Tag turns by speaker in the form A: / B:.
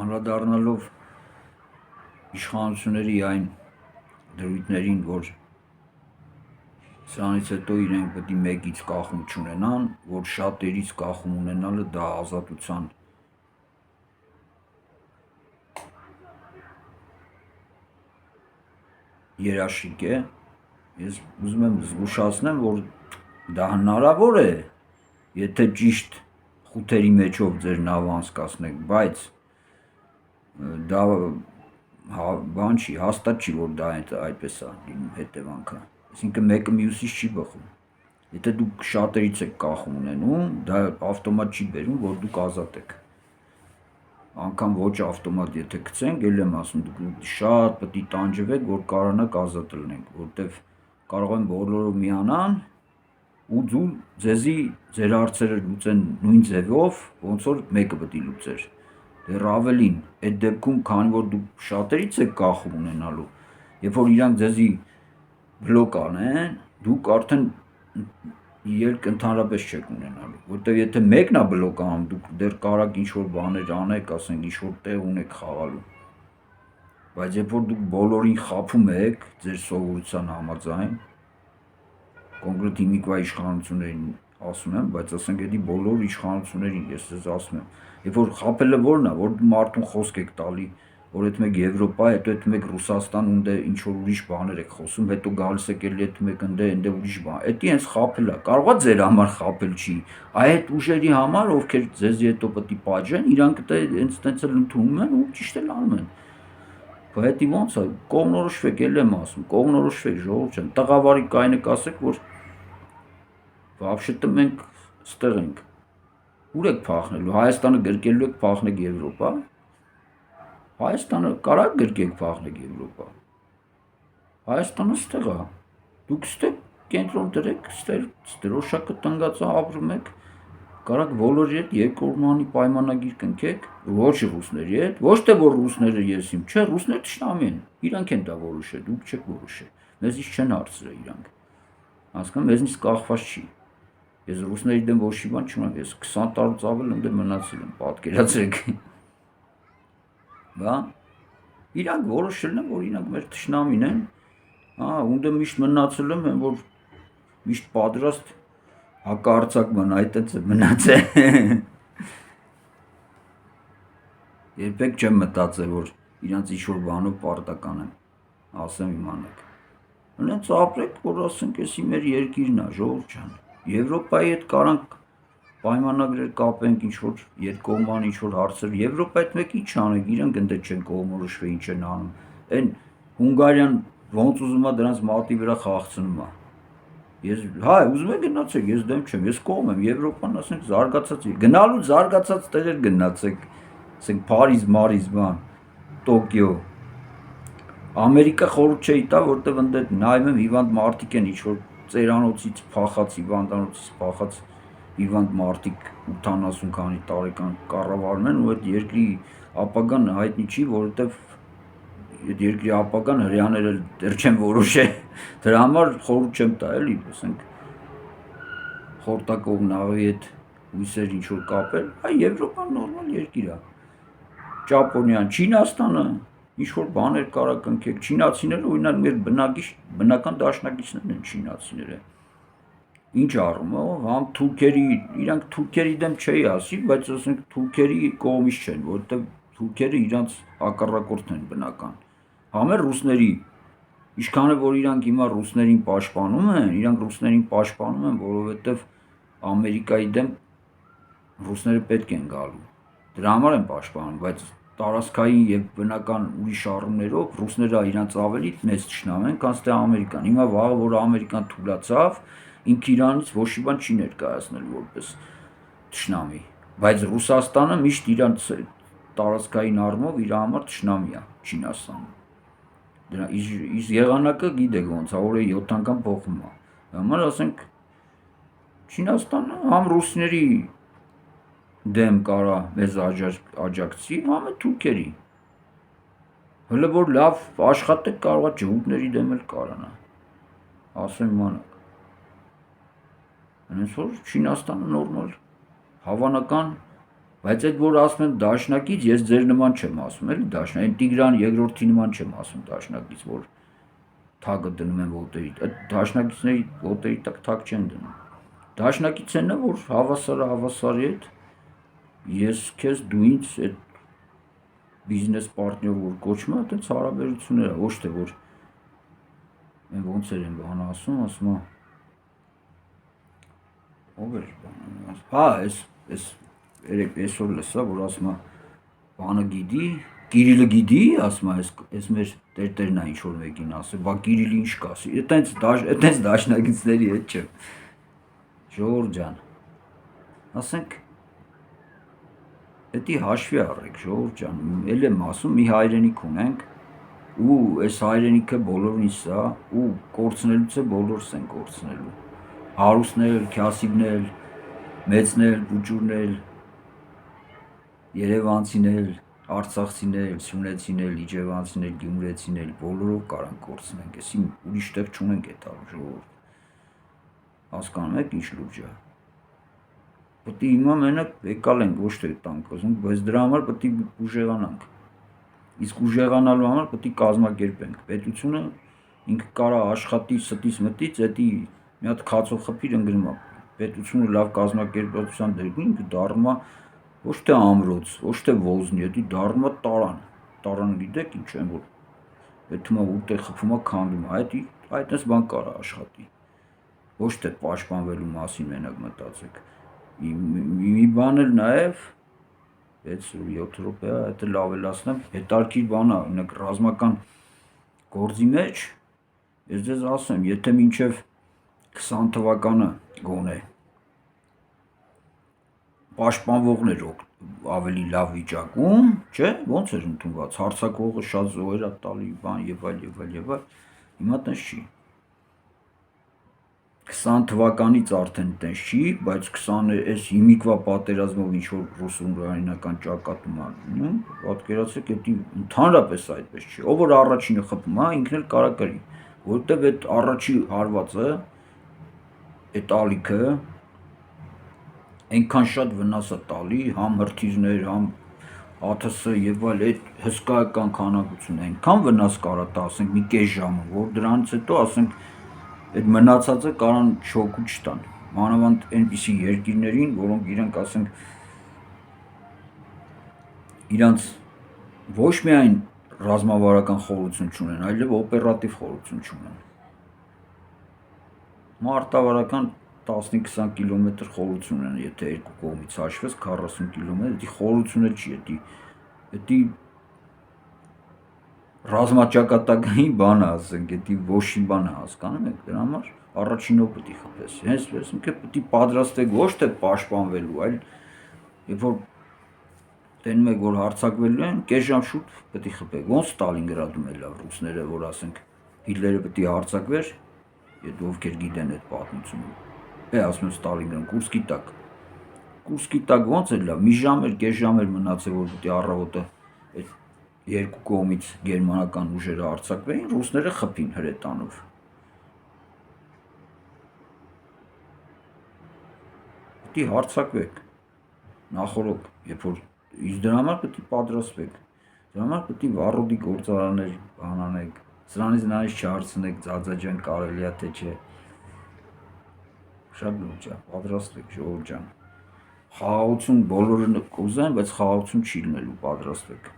A: անդրադառնալով իշխանությունների այն դրույթներին, որ սրանից հետո իրենք պետք է մեկից կախում չունենան, որ շատերից կախում ունենալը դա ազատության երաշխիք է, ես ուզում եմ զգուշացնեմ, որ դա հնարավոր է, եթե ճիշտ խութերի մեջով ձեր նավը անցկացնեք, բայց դա բան չի, հաստատ չի, որ դա այդպես է լինում հետևանքը, այսինքն մեկը մյուսից չի բխում, եթե դուք շատերից եք կախում ունենում, դա ավտոմատ չի բերում, որ դուք ազատ եք, անգամ ոչ ավտոմատ եթե գցենք, էլ եմ ասում, դուք շատ պետք է տանջվեք, որ կարողանաք ազատ լինենք, որտեվ կարող են բոլորը միանան ու ձեզի ձեր հարցերը լուծեն նույն ձևով, ոնց որ մեկը պետք է լուծեր, դեռ ավելին, այդ դեպքում, քանի որ դուք շատերից եք կախում ունենալու, երբ որ իրանք ձեզի բլոկ անեն, դուք արդեն ելք ընդհանրապես չեք ունենալու, որտեվ եթե մեկն է բլոկ անում, դուք դեռ կարաք ինչ-որ բաներ անեք, ասենք ինչ-որ տեղ ունեք խաղալու, բայց երբ որ դուք բոլորին խաբում եք ձեր սովորության համաձայն, կոնկրետ հիմիկվա իշխանություններին ասում եմ, բայց ասենք էդի բոլոր իշխանություններին ես ձեզ ասում եմ, երբ որ խաբելը որն է, որ մարդուն խոսք եք տալի, որ հետ մեկ Եվրոպա, հետո հետ մեկ Ռուսաստան, ունդե ինչ-որ ուրիշ բաներ եք խոսում, հետո գալիս եք էլի հետ մեկ ընդ ուրիշ բան, էդի հենց խաբել է, կարող է ձեր համար խաբել չի, այդ ուժերի համար, ովքեր ձեզի հետո պետք է պատժեն, իրանք հենց տենց էլ ընդունում են ու ճիշտ էլ անում են, հետի ոնց է, կողմնորոշվեք, էլ եմ ասում, կողմնորոշվեք, ժողովուրդ ջան, տղավարի կայնը կասեք, որ вообще-то մենք ստեղ ենք, ուր եք փախնելու, Հայաստանը գրկելու եք փախնեք Եվրոպա, Հայաստանը կարակ գրկեք փախնեք Եվրոպա, Հայաստանը ստեղ է, դուք ստեղ կենտրոն դրեք, ստեղ դրոշակը տնգած է ապրում եք, կարակ բոլորի հետ երկկողմանի պայմանագիր կնքեք, ոչ ռուսների հետ, ոչ թե որ ռուսները ես իմ, չէ, ռուսները թշնամի են, իրանք են դա որոշել, դուք չեք որոշել, մեզից չեն հարցրել իրանք, հասկանում, մեզնից կախված չի, ես ռուսների դեմ ոչ մի բան չունեմ, ես 20 տարուց ավել ընդ մնացել եմ, պատկերացրեք, բա, իրանք որոշել են, որ իրանք մեր թշնամին են, ունդ միշտ մնացել եմ, որ միշտ պատրաստ հակառցակ մնա, այդտենց է մնացել, երբեք չեմ մտածել, որ իրանց ինչ-որ բանով պարտական եմ, ասեմ իմանեք, հենց ապրեք, որ ասենք էսի մեր երկիրն է, ժողովուրդ ջան, Եվրոպայի հետ կարանք պայմանագրեր կապենք ինչ-որ երկկողմանի ինչ-որ հարցեր, Եվրոպայի հետ մեկ ինչ անենք, իրանք ընդ չեն կողմնորոշվել, ինչ են անում, այն Հունգարիան ոնց ուզում է դրանց մատի վրա խաղացնում է, հա, ուզում եք գնացեք, ես դեմ չեմ, ես կողմ եմ, Եվրոպան ասենք զարգացած, գնալու զարգացած տեղեր գնացեք, ասենք Փարիզ, Մարիզ, բան, Տոկիո, Ամերիկա խորհուրդ չէի տա, որտեվ ընդ նայում եմ հիվանդ մարդիկ են ինչ-որ ծերանոցից փախած, հիվանդանոցից փախած հիվանդ մարդիկ 80 քանի տարեկան կառավարում են ու այդ երկրի ապագան հայտնի չի, որովհետև այդ երկրի ապագան հրեաները դեռ չեն որոշել, դրա համար խորհուրդ չեմ տա, էլի, ասենք խորտակով նավի հետ հույսեր ինչ-որ կապել, Եվրոպան նորմալ երկիր է, Ճապոնիան, Չինաստանը, ինչ-որ բաներ կարա կնքեք, չինացիները օրինակ մեր բնական դաշնակիցներն են չինացիները, ինչ առումով, համ թուրքերի, իրանք թուրքերի դեմ չէի ասի, բայց ասենք թուրքերի կողմից չեն, որովհետև թուրքերը իրանց հակառակորդն են բնական, համ էլ ռուսների, ինչքան է որ իրանք հիմա ռուսներին պաշտպանում են, իրանք ռուսներին պաշտպանում են, որովհետև Ամերիկայի դեմ ռուսները պետք են գալու, դրա համար են պաշտպանում, բայց տարածքային եւ բնական ուրիշ առումներով ռուսները իրանց ավելի մեծ թշնամ են, քան թե Ամերիկան, հիմա վաղը որ Ամերիկան թուլացավ, ինքը իրանից ոչ մի բան չի ներկայացնել որպես թշնամի, բայց Ռուսաստանը միշտ իրանց տարածքային առումով իր համար թշնամի է Չինաստանը, դրա իսկ եղանակը գիտեք ոնց է, օրը 7 անգամ փոխում է, համար ասենք Չինաստանը համ ռուսների դեմ կարա մեզ աջակցի, համ է թուրքերի, հələ որ լավ աշխատեք կարող է ջհուդների դեմ էլ կարանա, ասեմ իմանաք, հենց որ Չինաստանը նորմալ, հավանական Բայց այդ որ ասում են դաշնակից, ես ձեր նման չեմ ասում, էլի դաշնակ, Տիգրան երկրորդի նման չեմ ասում դաշնակից, որ թագը դնում են ոտերի, այդ դաշնակիցների ոտերի տակ թագ չեն դնում։ Դաշնակից են, որ հավասարը հավասարի հետ, ես քեզ դու ինձ այդ բիզնես պարտներ որ կոչվում է, այդպես հարաբերություններ է, ոչ թե որ են ոնց են բան ասում է, ով էր բան, հա, այս այսօր լսա, որ ասում է բանը գիտի, Կիրիլը գիտի, ասում է, այս մեր տերտերն է ինչ-որ մեկին ասել, բա Կիրիլը ինչ կասի, այտենց դաշնակիցների հետ չեմ, Ժողովուրդ ջան, ասենք, էդի հաշվի առեք, ժողովուրդ ջան, էլ եմ ասում, մի հայրենիք ունենք, ու այս հայրենիքը բոլորին սա, ու կորցնելուց է բոլորս են կորցնելու, հարուստներ, քյասիբներ, մեծներ, բուճուրներ, երևանցիներ, արցախցիներ, սյունեցիներ, իջևանցիներ, գյումրեցիներ, բոլորով կարան կորցնենք, էսի ուրիշ տեղ չունենք այդ ժողովուրդ, հասկանում եք ինչ լուրջ է, պետք է հիմա մենակ եկալ ենք, ոչ թե տանք ուզում, բայց դրա համար պետք է ուժեղանանք, իսկ ուժեղանալու համար պետք է կազմակերպենք, պետությունը ինքը կարա աշխատի ստից մտից, էդի մի հատ քացով խփիր ընկնում է, պետությունը լավ կազմակերպվածության դեպքում ինքը դառնում է ոչ թե ամրոց, ոչ թե ոզնի, էդի դառնում է տարան գիտեք ինչ են որ պետք է ուտեղ խփում է քանդում է, այդպես բան կարա աշխատի, ոչ թե պաշտպանվելու մասին մենակ մտածեք, մի բան էլ նաև 6-7 րոպե է, դա լավ էլ ասնեմ, հետարքիր բան է, ռազմական գործի մեջ, ես ձեզ ասեմ, եթե մինչև 20 թվականը գոնե պաշտպանվողներ ավելի լավ վիճակում, չէ, ոնց էր ընդունված, հարձակողը շատ զոհեր է տալի, բան եւ այլ, հիմա տենց չի։ 20 թվականից արդեն տենց չի, բայց 20 այս հիմիկվա պատերազմով ինչ որ ռուս-ուկրաինական ճակատում անում, պատկերացրեք, դա ընդհանրապես այդպես չի։ Ով որ առաջինը խփում է, ինքն էլ կարա կրի, որովհետեւ այդ առաջի հարվածը, այդ ալիքը այնքան շատ վնաս է տալի, համ հրթիռներ, համ ԱԹՍ եւ այլ այդ հսկայական քանակությունը այնքան վնաս կարա տա, ասենք մի կես ժամը, որ դրանից հետո ասենք այդ մնացածը կարան շոկու չտան, մանավանդ այնպիսի երկիրներին, որոնք իրենք ասենք իրանց ոչ միայն ռազմավարական խորություն չունեն, այլև օպերատիվ խորություն չունեն։ Մարտավարական 15-20 կիլոմետր խորություն ունեն, եթե երկու կողմից հաշվես 40 կիլոմետր, դա խորություն էլ չի, դա ռազմաճակատային բան է, ասենք, դա ոչի բան է, հասկանում եք, դրա համար առաջինով պետք է խփես, հենց ինքը պետք է պատրաստեք ոչ թե պաշտպանվելու, այլ երբ որ տենում եք, որ հարձակվելու են, կես ժամ շուտ պետք է խփեք, ոնց Ստալինգրադում էլ լավ ռուսները, որ ասենք Հիտլերը պետք է հարձակվեր, եթե ովքեր գիտեն այդ պատմությունը, ասում եմ Ստալինգրադ, Կուրսկի տակ ոնց էր լավ, մի ժամ էր, կես ժամ էր մնացել, որ պետք է առավոտը այդ երկու կողմից գերմանական ուժերը հարձակվեին, ռուսները խփին հրետանով։ Պետք է հարձակվեք, նախորոք, երբ որ դրա համար պետք է պատրաստվեք, դրա համար պետք է վառոդի գործարաններ բանանեք, սրանից նրանից չհարցնեք, ձածաջան կարելի է թե չէ, շատ լուրջ է, պատրաստվեք ժողովուրդ ջան, խաղաղություն բոլորը կուզեն, բայց խաղաղություն չի լինելու, պատրաստվեք։